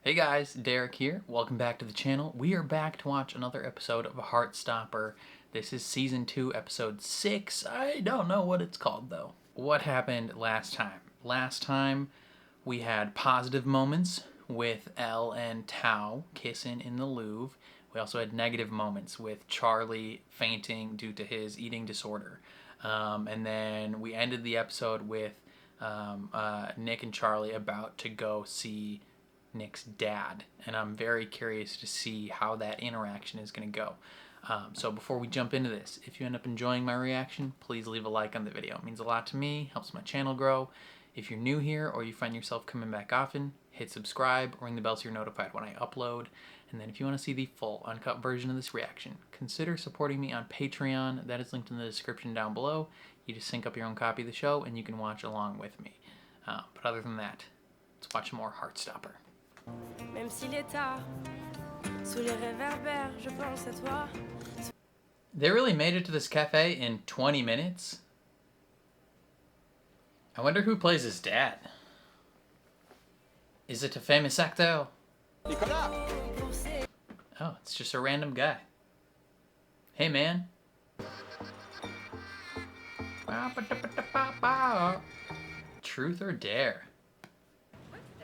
Hey guys, Derek here. Welcome back to the channel. We are back to watch another episode of Heartstopper. This is Season 2, Episode 6. I don't know what it's called though. What happened last time? Last time we had positive moments with Elle and Tao kissing in the Louvre. We also had negative moments with Charlie fainting due to his eating disorder. And then we ended the episode with Nick and Charlie about to go see Nick's dad, and I'm very curious to see how that interaction is going to go. So before we jump into this, if you end up enjoying my reaction, please leave a like on the video. It means a lot to me, helps my channel grow. If you're new here or you find yourself coming back often, hit subscribe, ring the bell so you're notified when I upload. And then if you want to see the full uncut version of this reaction, consider supporting me on Patreon. That is linked in the description down below. You just sync up your own copy of the show and you can watch along with me. But other than that, let's watch more Heartstopper. Même s'il est tard, sous les réverbères, je pense à toi. They really made it to this cafe in 20 minutes? I wonder who plays his dad. Is it a famous actor? Nicolas! Oh, it's just a random guy. Hey, man. Truth or dare?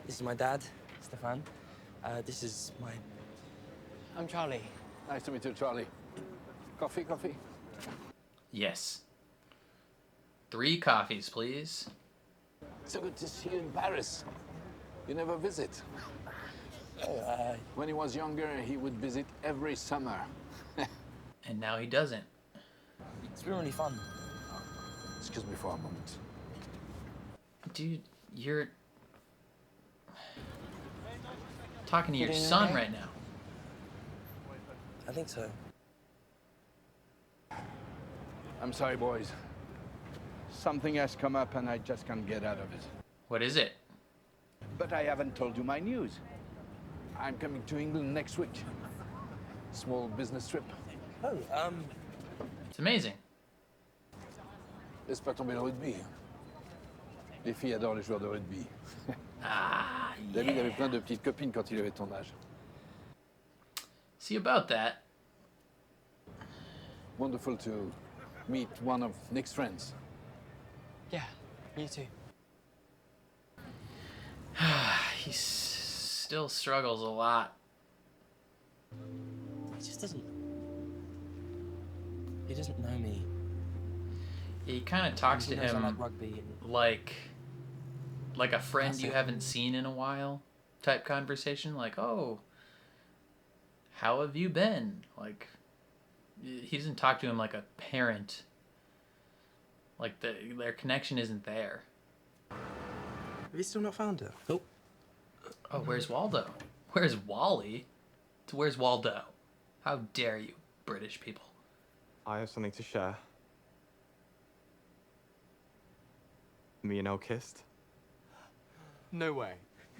This is my dad, Stefan. This is my... I'm Charlie. Nice to meet you, Charlie. Coffee, coffee? Yes. 3 coffees, please. So good to see you in Paris. You never visit. When he was younger, he would visit every summer. And now he doesn't. It's been really fun. Excuse me for a moment. Dude, you're... talking to your son okay? right now. I think so. I'm sorry, boys. Something has come up and I just can't get out of it. What is it? But I haven't told you my news. I'm coming to England next week. Small business trip. Oh, It's amazing. Laisse pas tomber le rugby. Les filles adorent les joueurs de rugby. Ah, yeah. David avait plein de petites copines quand il avait ton âge. See about that. Wonderful to meet one of Nick's friends. yeah, you too. He still struggles a lot. He just doesn't... He doesn't know me. He kind of talks to He knows I him like rugby and... like a friend That's you it. haven't seen in a while type conversation. Like, oh, how have you been? Like, he doesn't talk to him like a parent. Like, their connection isn't there. Have you still not found her? Oh. Oh, where's Waldo? Where's Wally? Where's Waldo? How dare you, British people? I have something to share. Me and Elle kissed. No way.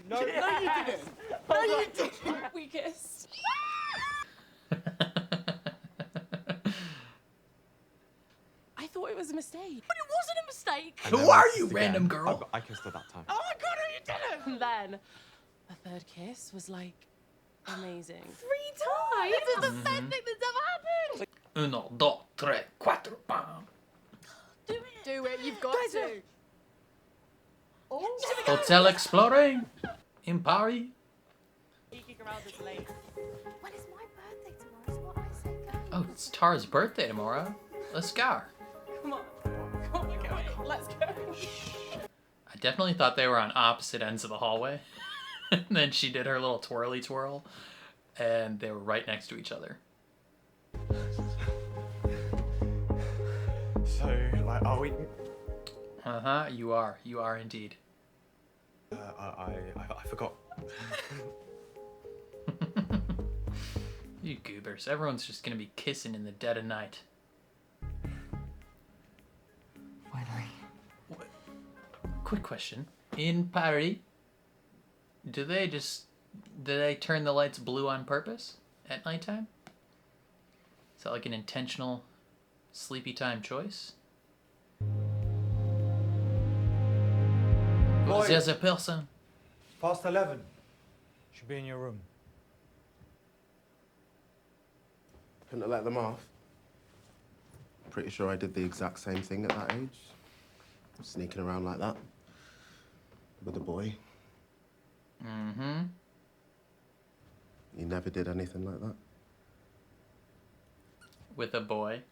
No, No, you didn't. No, you didn't. We kissed. I thought it was a mistake. But it wasn't a mistake. And then Who are we you, kissed random again. girl? I kissed her that time. Oh my god, no, you didn't! And then the third kiss was like amazing. 3 times? This is the best thing that's ever happened! 1, 2, 3, 4, bam. Do it! Do it, you've got to! Oh. Hotel exploring in Paris. Peeking around this lake. When is my birthday tomorrow? Is what I said, go. Oh, it's Tara's birthday tomorrow. Let's go. Come on. Come on, let's go. I definitely thought they were on opposite ends of the hallway. And then she did her little twirly twirl. And they were right next to each other. So, like, are we... Uh-huh, you are. You are indeed. I forgot. You goobers. Everyone's just gonna be kissing in the dead of night. Finally. What? Quick question. In Paris, do they turn the lights blue on purpose at nighttime? Is that like an intentional sleepy time choice? Boy. There's a person. Past 11. Should be in your room. Couldn't have let them off. Pretty sure I did the exact same thing at that age. Sneaking around like that. With a boy. Mm-hmm. You never did anything like that? With a boy.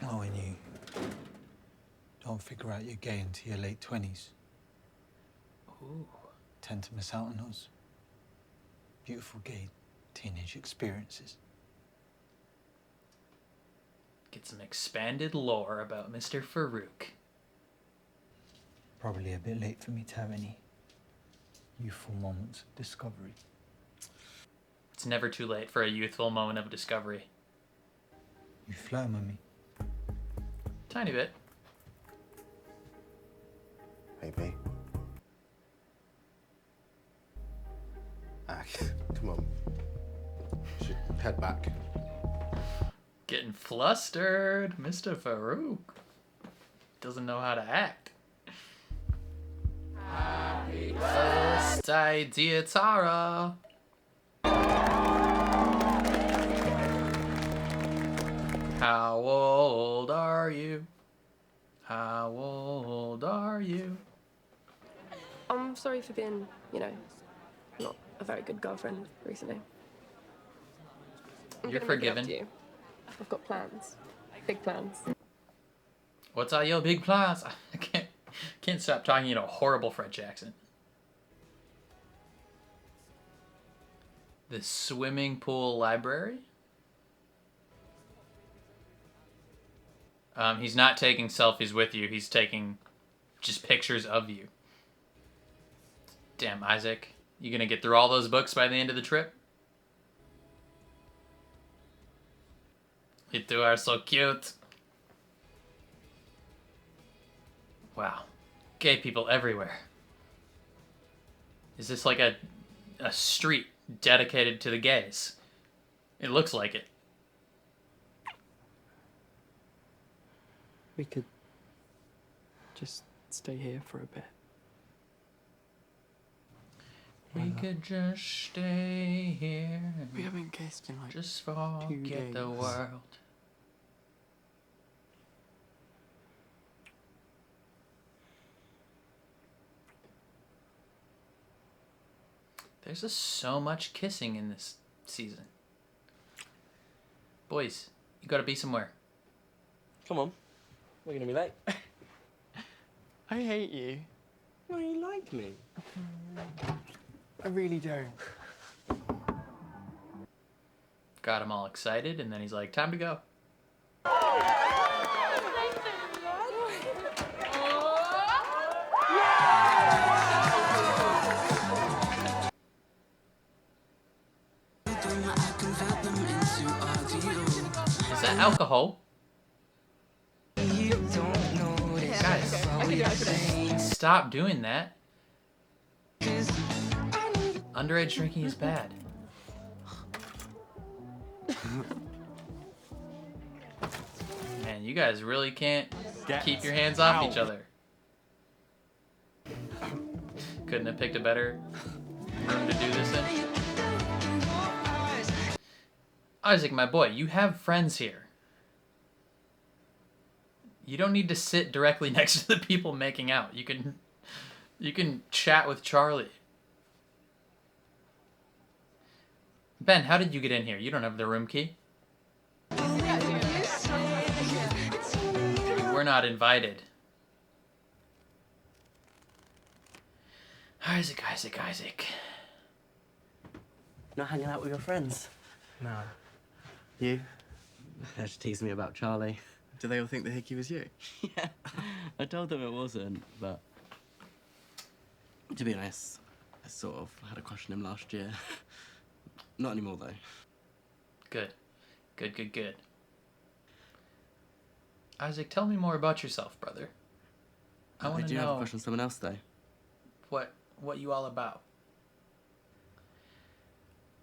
Oh, and you don't figure out you're gay into your late 20s. Ooh. Tend to miss out on those beautiful gay teenage experiences. Get some expanded lore about Mr. Farouk. Probably a bit late for me to have any youthful moments of discovery. It's never too late for a youthful moment of discovery. You flirting with me? Tiny bit. Maybe. Ah, come on. You should head back. Getting flustered. Mr. Farouk doesn't know how to act. Happy birthday, dear Tara. How old are you? How old are you? I'm sorry for being, not a very good girlfriend recently. I'm You're gonna make it up forgiven. to you. I've got plans. Big plans. What's all your big plans? I can't stop talking in a horrible French accent. The swimming pool library? He's not taking selfies with you. He's taking just pictures of you. Damn, Isaac. You gonna get through all those books by the end of the trip? You two are so cute. Wow. Gay people everywhere. Is this like a street dedicated to the gays? It looks like it. We could just stay here for a bit. We could just stay here and We haven't kissed in like just forget the days. world. There's just so much kissing in this season. Boys, you gotta be somewhere. Come on. We're gonna be late. I hate you. No, you like me. I really don't. Got him all excited, and then he's like, time to go. Is that alcohol? Guys, stop doing that. Underage drinking is bad. Man, you guys really can't keep your hands off each other. Couldn't have picked a better room to do this in. Isaac, my boy, you have friends here. You don't need to sit directly next to the people making out. You can chat with Charlie. Ben, how did you get in here? You don't have the room key. We're not invited. Isaac. Not hanging out with your friends? No. You? They're just teasing me about Charlie. Do they all think the hickey was you? Yeah. I told them it wasn't, but to be honest, I sort of had a crush on him last year. Not anymore, though. Good. Isaac, tell me more about yourself, brother. I want to do you have a know crush on someone else, though? what you all about.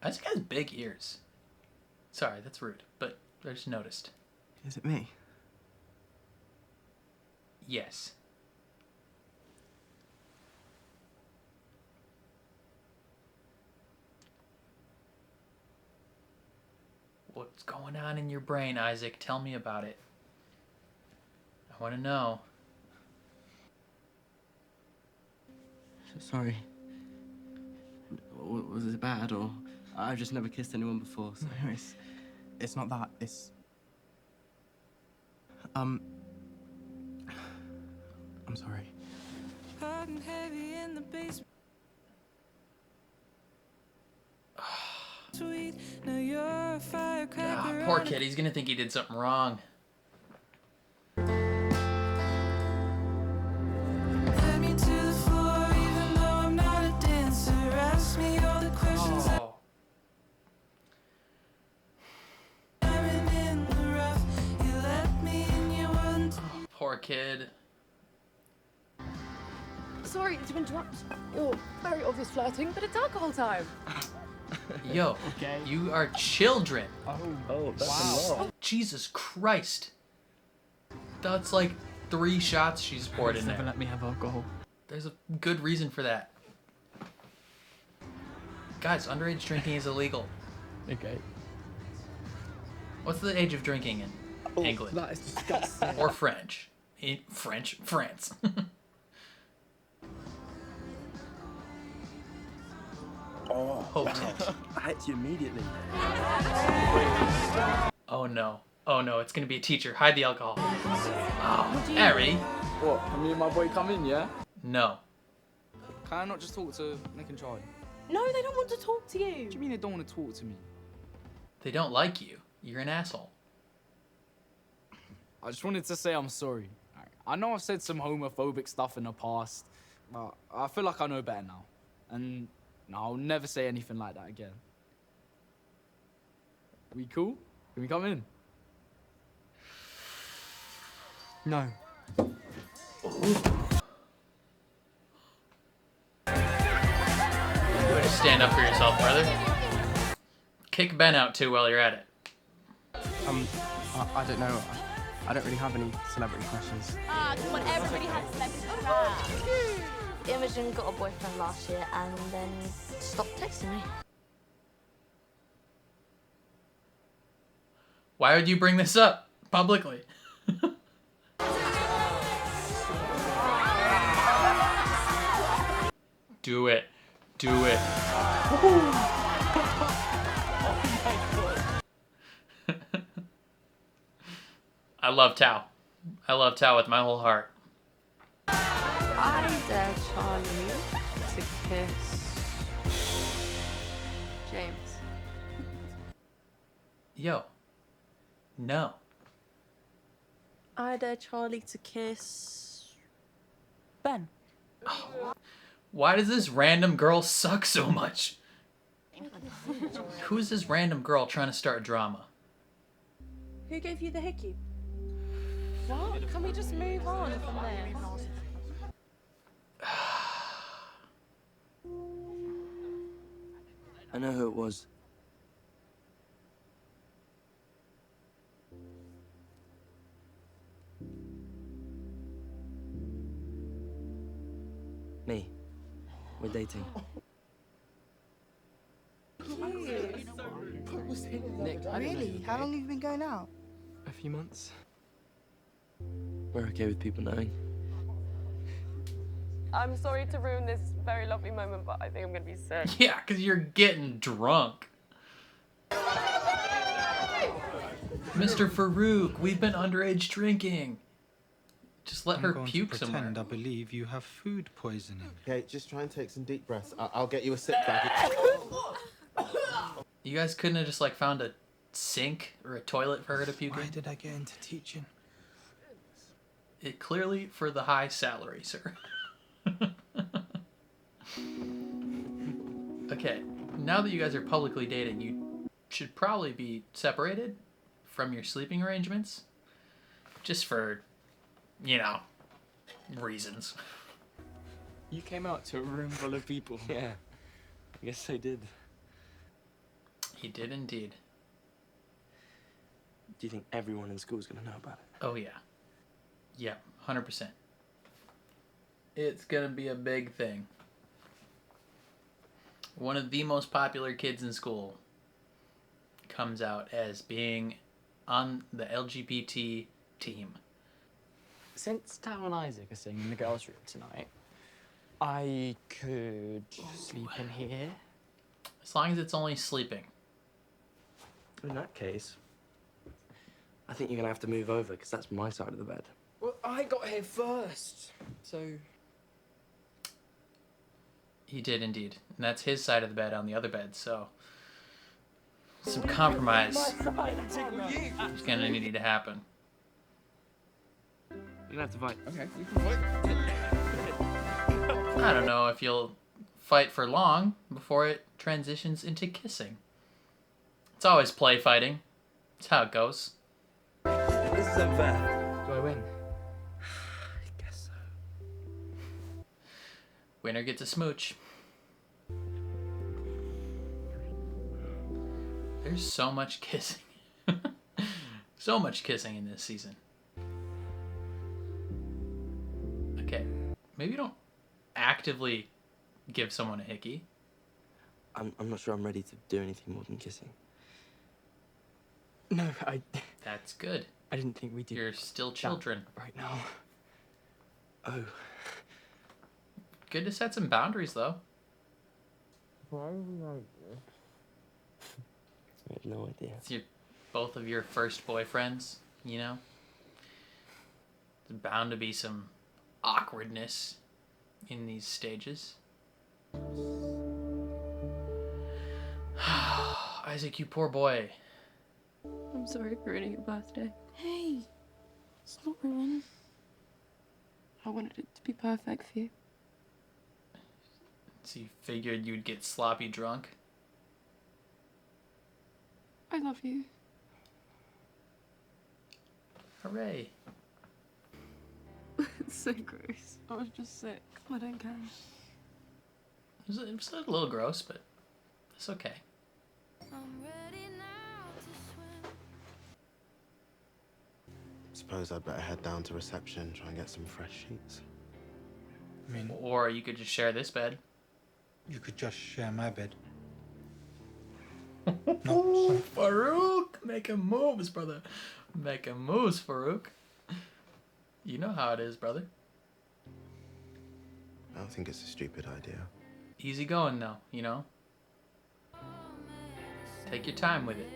Isaac has big ears. Sorry, that's rude, but I just noticed. Is it me? Yes. What's going on in your brain, Isaac? Tell me about it. I want to know. Sorry. Was it bad, or I've just never kissed anyone before, so... No, it's not that. It's... I'm sorry. Poor kid, he's gonna think he did something wrong. Oh. Poor kid. Sorry to interrupt your very obvious flirting, but it's alcohol time. Yo, Okay. you are children. Oh, that's Wow. Jesus Christ. That's like 3 shots she's poured in Never there. let me have alcohol. There's a good reason for that. Guys, underage drinking is illegal. Okay. What's the age of drinking in England? That is disgusting. Or French? In French, France. Oh, I hit you immediately. oh no. Oh no, it's gonna be a teacher. Hide the alcohol. Oh, Harry. What? Can me and my boy come in, yeah? No. Can I not just talk to Nick and Charlie? No, they don't want to talk to you. What do you mean they don't want to talk to me? They don't like you. You're an asshole. I just wanted to say I'm sorry. I know I've said some homophobic stuff in the past, but I feel like I know better now. And no, I'll never say anything like that again. We cool? Can we come in? No. Way to stand up for yourself, brother. Kick Ben out too while you're at it. I don't know. I don't really have any celebrity crushes. Ah, come on, everybody has celebrity crush. Imogen got a boyfriend last year and then stopped texting me. Why would you bring this up publicly? Do it. Do it. I love Tao. I love Tao with my whole heart. I dare Charlie to kiss James. Yo. No. I dare Charlie to kiss Ben. Why does this random girl suck so much? Who is this random girl trying to start drama? Who gave you the hickey? What? Can we just move on from this? I know who it was. Me. We're dating. Nick, Really? How long have you been going out? A few months. We're okay with people knowing. I'm sorry to ruin this very lovely moment, but I think I'm gonna be sick. Yeah, because you're getting drunk. Mr. Farouk, we've been underage drinking. Just let her puke somewhere. I believe you have food poisoning. Okay, just try and take some deep breaths. I'll get you a sick bag. You guys couldn't have just like found a sink or a toilet for her to puke Why in? did I get into teaching? It clearly for the high salary, sir. Okay, now that you guys are publicly dating, you should probably be separated from your sleeping arrangements. Just for, you know, reasons. You came out to a room full of people. Yeah. I guess I did. He did indeed. Do you think everyone in school's gonna know about it? Oh yeah. Yeah, 100%. It's gonna be a big thing. One of the most popular kids in school comes out as being on the LGBT team. Since Tao and Isaac are staying in the girls' room tonight, I could sleep in here. As long as it's only sleeping. In that case, I think you're gonna have to move over because that's my side of the bed. Well, I got here first, so... He did indeed. And that's his side of the bed on the other bed, so... some compromise is gonna need to happen. You're gonna have to fight. Okay, we can fight. I don't know if you'll fight for long before it transitions into kissing. It's always play fighting. That's how it goes. This is unfair. Do I win? I guess so. Winner gets a smooch. There's so much kissing. So much kissing in this season. Okay, maybe don't actively give someone a hickey. I'm not sure I'm ready to do anything more than kissing. No, That's good. I didn't think we did. You're still children. Right now. Oh. Good to set some boundaries, though. Why are we like this? I have no idea. It's both of your first boyfriends, you know? There's bound to be some awkwardness in these stages. Isaac, you poor boy. I'm sorry for ruining your birthday. Hey, it's not ruined. I wanted it to be perfect for you. So you figured you'd get sloppy drunk? I love you. Hooray. It's so gross. I was just sick. I don't care. It was a little gross, but it's okay. Suppose I'd better head down to reception, try and get some fresh sheets. I mean, Or you could just share this bed. you could just share my bed. No, Farouk! Making moves, brother. Making moves, Farouk. You know how it is, brother. I don't think it's a stupid idea. Easy going, though, you know? Take your time with it.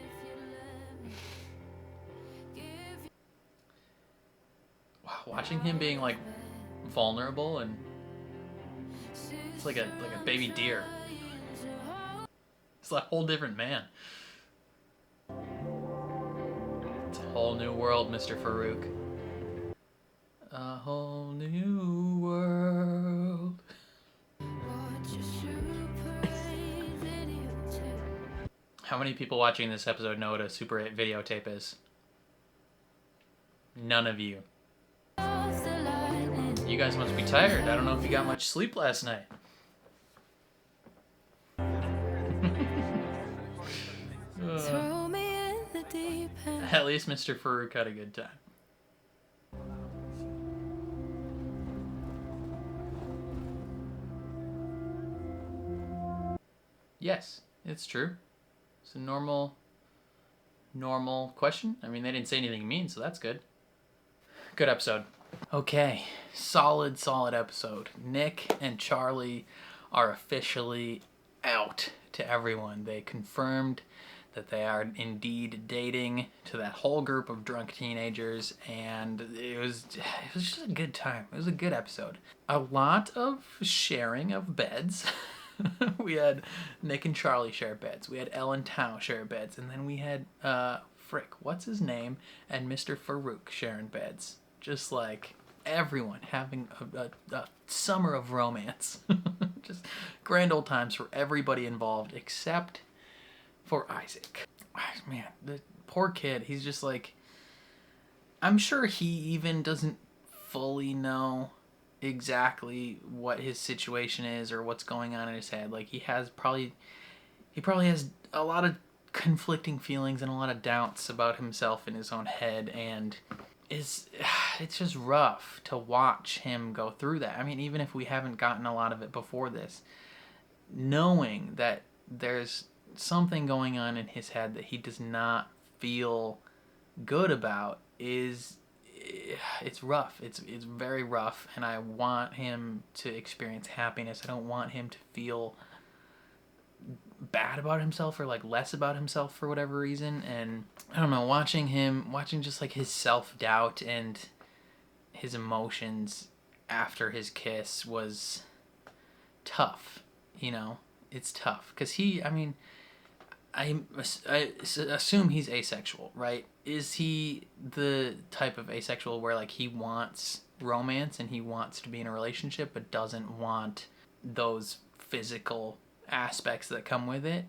Wow, watching him being, like, vulnerable and... It's like a baby deer. It's a whole different man. It's a whole new world, Mr. Farouk. A whole new world. How many people watching this episode know what a Super 8 videotape is? None of you. You guys must be tired. I don't know if you got much sleep last night. At least Mr. Farouk had a good time. Yes, it's true. It's a normal question. I mean, they didn't say anything mean, so that's good. Good episode. Okay, solid episode. Nick and Charlie are officially out to everyone. They confirmed that they are indeed dating to that whole group of drunk teenagers, and it was just a good time. It was a good episode. A lot of sharing of beds. We had Nick and Charlie share beds. We had Elle and Tao share beds, and then we had what's his name, and Mr. Farouk sharing beds. Just like everyone having a summer of romance. Just grand old times for everybody involved except for Isaac. Man, the poor kid. He's just like, I'm sure he even doesn't fully know exactly what his situation is or what's going on in his head. Like he probably has a lot of conflicting feelings and a lot of doubts about himself in his own head, and it's just rough to watch him go through that. I mean, even if we haven't gotten a lot of it before this, knowing that there's something going on in his head that he does not feel good about it's rough. It's very rough, and I want him to experience happiness. I don't want him to feel bad about himself or like less about himself for whatever reason. And I don't know, watching just like his self-doubt and his emotions after his kiss was tough. You know, it's tough because I assume he's asexual, right? Is he the type of asexual where like he wants romance and he wants to be in a relationship but doesn't want those physical aspects that come with it?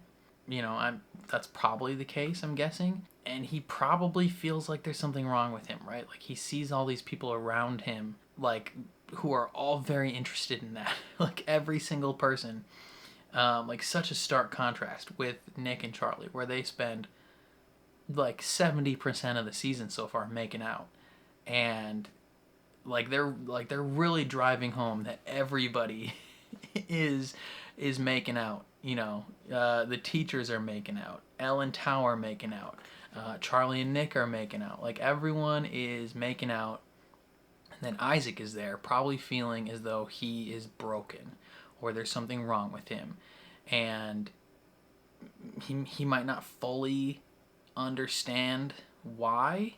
You know, that's probably the case, I'm guessing. And he probably feels like there's something wrong with him, right? Like he sees all these people around him like who are all very interested in that. Like every single person. Like such a stark contrast with Nick and Charlie, where they spend like 70% of the season so far making out, and they're really driving home that everybody is making out. You know, the teachers are making out, Elle and Tao are making out, Charlie and Nick are making out. Like everyone is making out, and then Isaac is there, probably feeling as though he is broken or there's something wrong with him, and he might not fully understand why.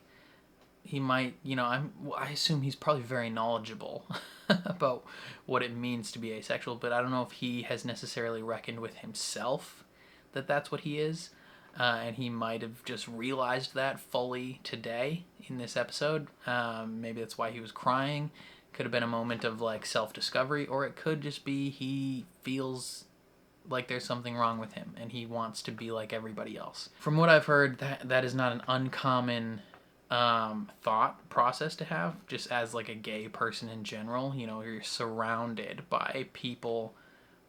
He might, you know, I assume he's probably very knowledgeable about what it means to be asexual, but I don't know if he has necessarily reckoned with himself that that's what he is, and he might have just realized that fully today in this episode. Maybe that's why he was crying. Could have been a moment of like self-discovery, or it could just be he feels like there's something wrong with him and he wants to be like everybody else. From what I've heard, that is not an uncommon thought process to have, just as like a gay person in general. You know, you're surrounded by people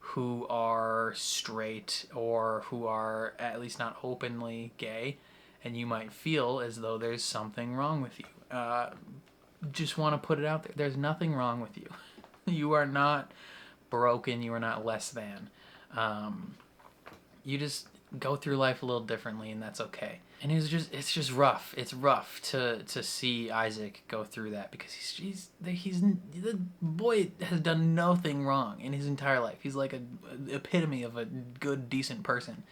who are straight or who are at least not openly gay, and you might feel as though there's something wrong with you. Just want to put it out there. There's nothing wrong with you. You are not broken. You are not less than. You just go through life a little differently, and that's okay. And it's just rough. It's rough to see Isaac go through that, because the boy has done nothing wrong in his entire life. He's like an epitome of a good, decent person.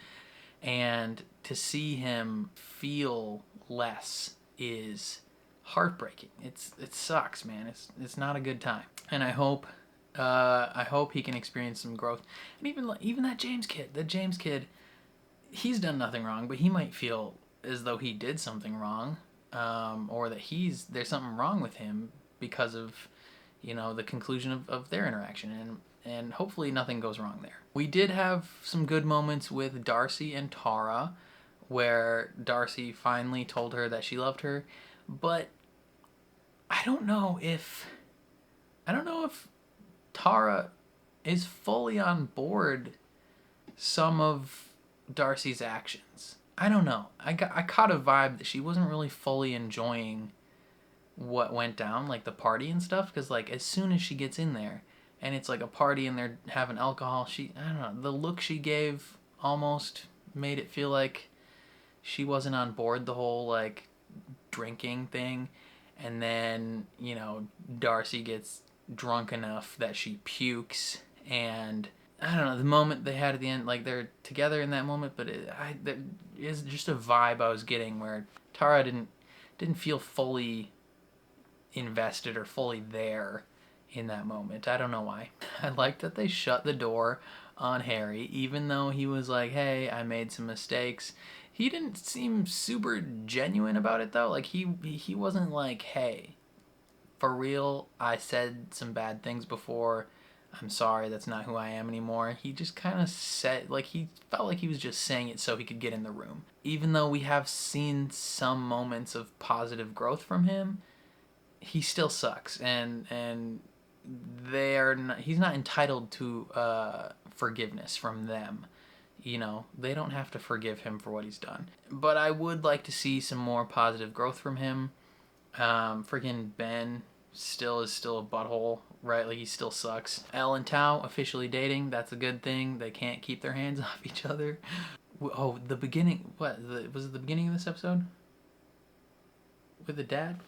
And to see him feel less is heartbreaking. It sucks, man. It's not a good time. And I hope he can experience some growth. And even that James kid, he's done nothing wrong, but he might feel as though he did something wrong, or that there's something wrong with him because of, you know, the conclusion of their interaction, and hopefully nothing goes wrong there. We did have some good moments with Darcy and Tara, where Darcy finally told her that she loved her, but I don't know if Tara is fully on board some of Darcy's actions. I don't know. I caught a vibe that she wasn't really fully enjoying what went down, like the party and stuff, because like as soon as she gets in there and it's like a party and they're having alcohol, I don't know, the look she gave almost made it feel like she wasn't on board the whole like drinking thing. And then, you know, Darcy gets drunk enough that she pukes, and I don't know, the moment they had at the end, like they're together in that moment, but there is just a vibe I was getting where Tara didn't feel fully invested or fully there in that moment. I don't know why. I like that they shut the door on Harry, even though he was like, hey, I made some mistakes. He didn't seem super genuine about it though. Like he wasn't like, hey, for real, I said some bad things before. I'm sorry, that's not who I am anymore. He just kind of said, like, he felt like he was just saying it so he could get in the room. Even though we have seen some moments of positive growth from him, he still sucks, and he's not entitled to forgiveness from them. You know, they don't have to forgive him for what he's done. But I would like to see some more positive growth from him. Freaking Ben is still a butthole, right? Like, he still sucks. Elle and Tao officially dating. That's a good thing. They can't keep their hands off each other. Oh, the beginning. What? Was it the beginning of this episode? With the dad?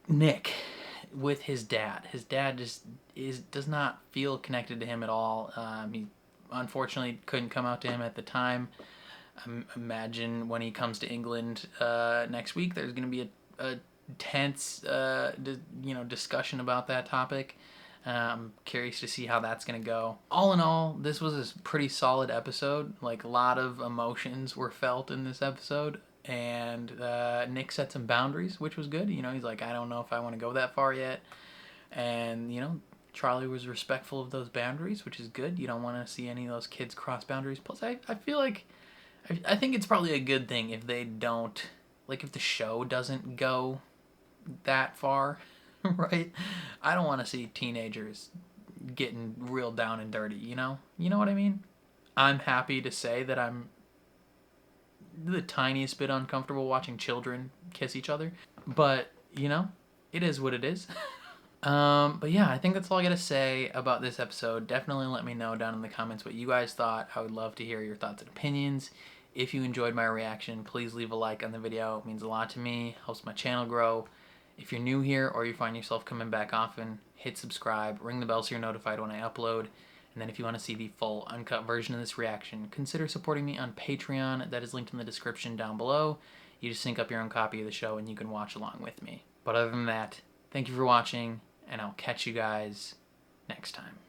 Nick, with his dad. His dad just does not feel connected to him at all. He unfortunately couldn't come out to him at the time. Imagine when he comes to England next week, there's going to be a tense discussion about that topic. I'm curious to see how that's going to go. All in all, this was a pretty solid episode. Like, a lot of emotions were felt in this episode. And Nick set some boundaries, which was good. You know, he's like, I don't know if I want to go that far yet. And, you know, Charlie was respectful of those boundaries, which is good. You don't want to see any of those kids cross boundaries. Plus, I feel like, I think it's probably a good thing if they don't, like, if the show doesn't go that far, right? I don't want to see teenagers getting real down and dirty, you know? You know what I mean? I'm happy to say that I'm the tiniest bit uncomfortable watching children kiss each other. But, you know, it is what it is. But yeah, I think that's all I gotta say about this episode. Definitely let me know down in the comments what you guys thought. I would love to hear your thoughts and opinions. If you enjoyed my reaction, please leave a like on the video. It means a lot to me, helps my channel grow. If you're new here or you find yourself coming back often, hit subscribe, ring the bell so you're notified when I upload. And then if you want to see the full uncut version of this reaction, consider supporting me on Patreon. That is linked in the description down below. You just sync up your own copy of the show and you can watch along with me. But other than that, thank you for watching, and I'll catch you guys next time.